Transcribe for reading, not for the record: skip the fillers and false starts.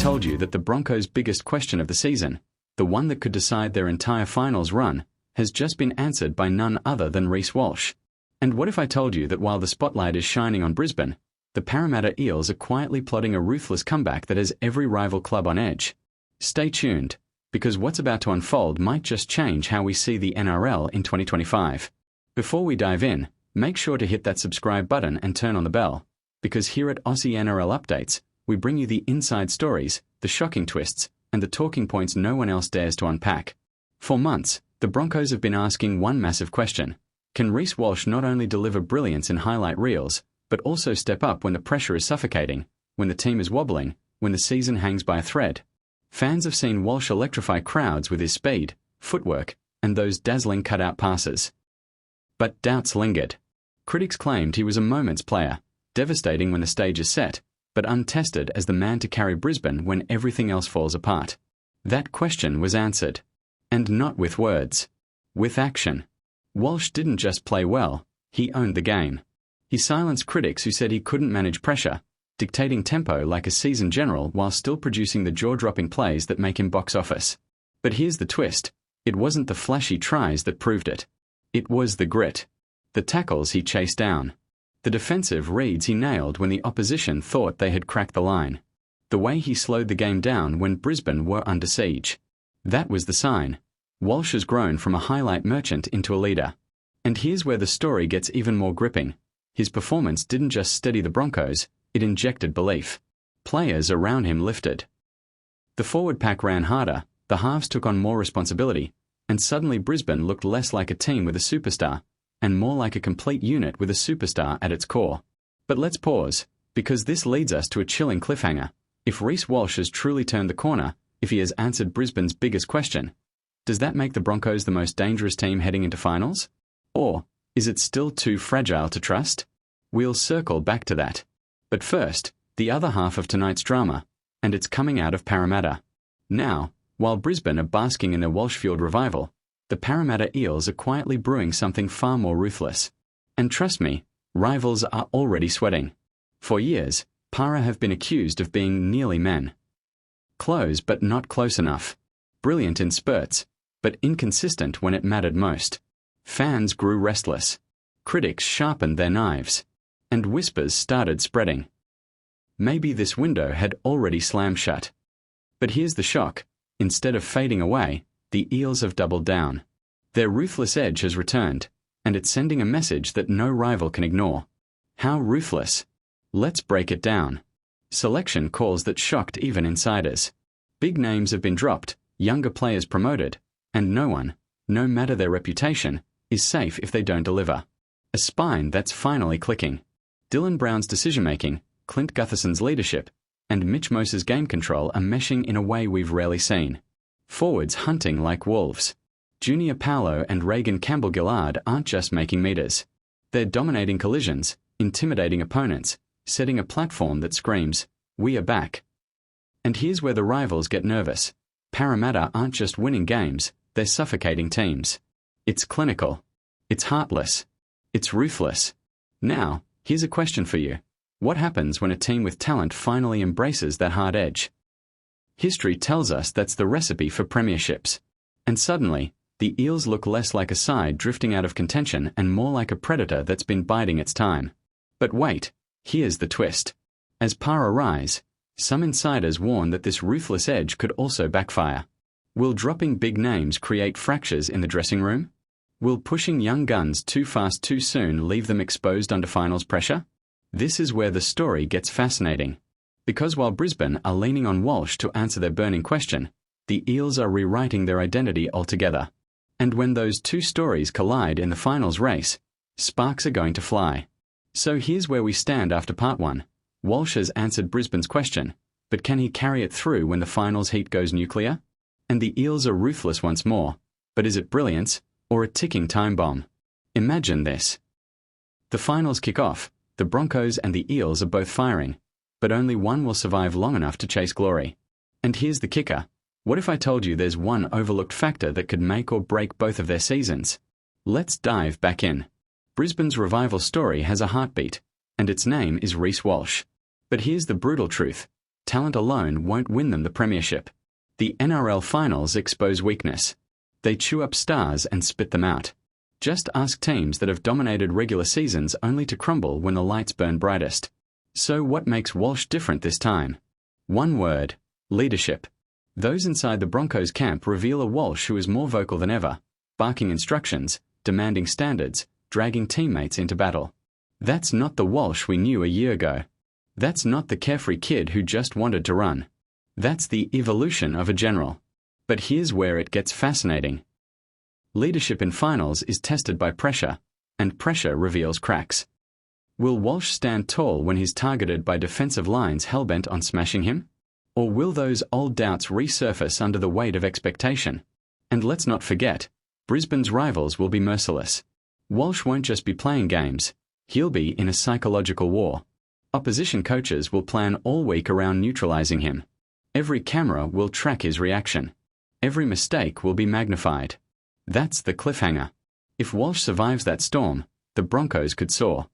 told you that the Broncos' biggest question of the season, the one that could decide their entire finals run, has just been answered by none other than Reese Walsh? And what if I told you that while the spotlight is shining on Brisbane, the Parramatta Eels are quietly plotting a ruthless comeback that has every rival club on edge? Stay tuned, because what's about to unfold might just change how we see the NRL in 2025. Before we dive in, make sure to hit that subscribe button and turn on the bell, because here at Aussie NRL Updates, we bring you the inside stories, the shocking twists, and the talking points no one else dares to unpack. For months, the Broncos have been asking one massive question: can Reese Walsh not only deliver brilliance in highlight reels, but also step up when the pressure is suffocating, when the team is wobbling, when the season hangs by a thread? Fans have seen Walsh electrify crowds with his speed, footwork, and those dazzling cutout passes. But doubts lingered. Critics claimed he was a moments player, devastating when the stage is set, but untested as the man to carry Brisbane when everything else falls apart. That question was answered. And not with words. With action. Walsh didn't just play well, he owned the game. He silenced critics who said he couldn't manage pressure, dictating tempo like a seasoned general while still producing the jaw-dropping plays that make him box office. But here's the twist: it wasn't the flashy tries that proved it. It was the grit. The tackles he chased down. The defensive reads he nailed when the opposition thought they had cracked the line. The way he slowed the game down when Brisbane were under siege. That was the sign. Walsh has grown from a highlight merchant into a leader. And here's where the story gets even more gripping. His performance didn't just steady the Broncos, it injected belief. Players around him lifted. The forward pack ran harder, the halves took on more responsibility, and suddenly Brisbane looked less like a team with a superstar, and more like a complete unit with a superstar at its core. But let's pause, because this leads us to a chilling cliffhanger. If Reese Walsh has truly turned the corner, if he has answered Brisbane's biggest question, does that make the Broncos the most dangerous team heading into finals? Or is it still too fragile to trust? We'll circle back to that. But first, the other half of tonight's drama, and it's coming out of Parramatta. Now, while Brisbane are basking in their Walsh-fueled revival, the Parramatta Eels are quietly brewing something far more ruthless. And trust me, rivals are already sweating. For years, Para have been accused of being nearly men. Close but not close enough. Brilliant in spurts, but inconsistent when it mattered most. Fans grew restless. Critics sharpened their knives. And whispers started spreading. Maybe this window had already slammed shut. But here's the shock. Instead of fading away, the Eels have doubled down. Their ruthless edge has returned, and it's sending a message that no rival can ignore. How ruthless? Let's break it down. Selection calls that shocked even insiders. Big names have been dropped, younger players promoted, and no one, no matter their reputation, is safe if they don't deliver. A spine that's finally clicking. Dylan Brown's decision-making, Clint Gutherson's leadership, and Mitch Mose's game control are meshing in a way we've rarely seen. Forwards hunting like wolves. Junior Paulo and Reagan Campbell-Gillard aren't just making meters. They're dominating collisions, intimidating opponents, setting a platform that screams, "We are back." And here's where the rivals get nervous. Parramatta aren't just winning games, they're suffocating teams. It's clinical. It's heartless. It's ruthless. Now, here's a question for you. What happens when a team with talent finally embraces that hard edge? History tells us that's the recipe for premierships. And suddenly, the Eels look less like a side drifting out of contention and more like a predator that's been biding its time. But wait, here's the twist. As Para rise, some insiders warn that this ruthless edge could also backfire. Will dropping big names create fractures in the dressing room? Will pushing young guns too fast too soon leave them exposed under finals pressure? This is where the story gets fascinating. Because while Brisbane are leaning on Walsh to answer their burning question, the Eels are rewriting their identity altogether. And when those two stories collide in the finals race, sparks are going to fly. So here's where we stand after part one. Walsh has answered Brisbane's question, but can he carry it through when the finals heat goes nuclear? And the Eels are ruthless once more, but is it brilliance or a ticking time bomb? Imagine this. The finals kick off, the Broncos and the Eels are both firing, but only one will survive long enough to chase glory. And here's the kicker. What if I told you there's one overlooked factor that could make or break both of their seasons? Let's dive back in. Brisbane's revival story has a heartbeat, and its name is Reese Walsh. But here's the brutal truth. talent alone won't win them the premiership. The NRL finals expose weakness. They chew up stars and spit them out. Just ask teams that have dominated regular seasons only to crumble when the lights burn brightest. So what makes Walsh different this time? One word: leadership. Those inside the Broncos camp reveal a Walsh who is more vocal than ever, barking instructions, demanding standards, dragging teammates into battle. That's not the Walsh we knew a year ago. That's not the carefree kid who just wanted to run. That's the evolution of a general. But here's where it gets fascinating. Leadership in finals is tested by pressure, and pressure reveals cracks. Will Walsh stand tall when he's targeted by defensive lines hell-bent on smashing him? Or will those old doubts resurface under the weight of expectation? And let's not forget, Brisbane's rivals will be merciless. Walsh won't just be playing games, he'll be in a psychological war. Opposition coaches will plan all week around neutralizing him. Every camera will track his reaction. Every mistake will be magnified. That's the cliffhanger. If Walsh survives that storm, the Broncos could soar.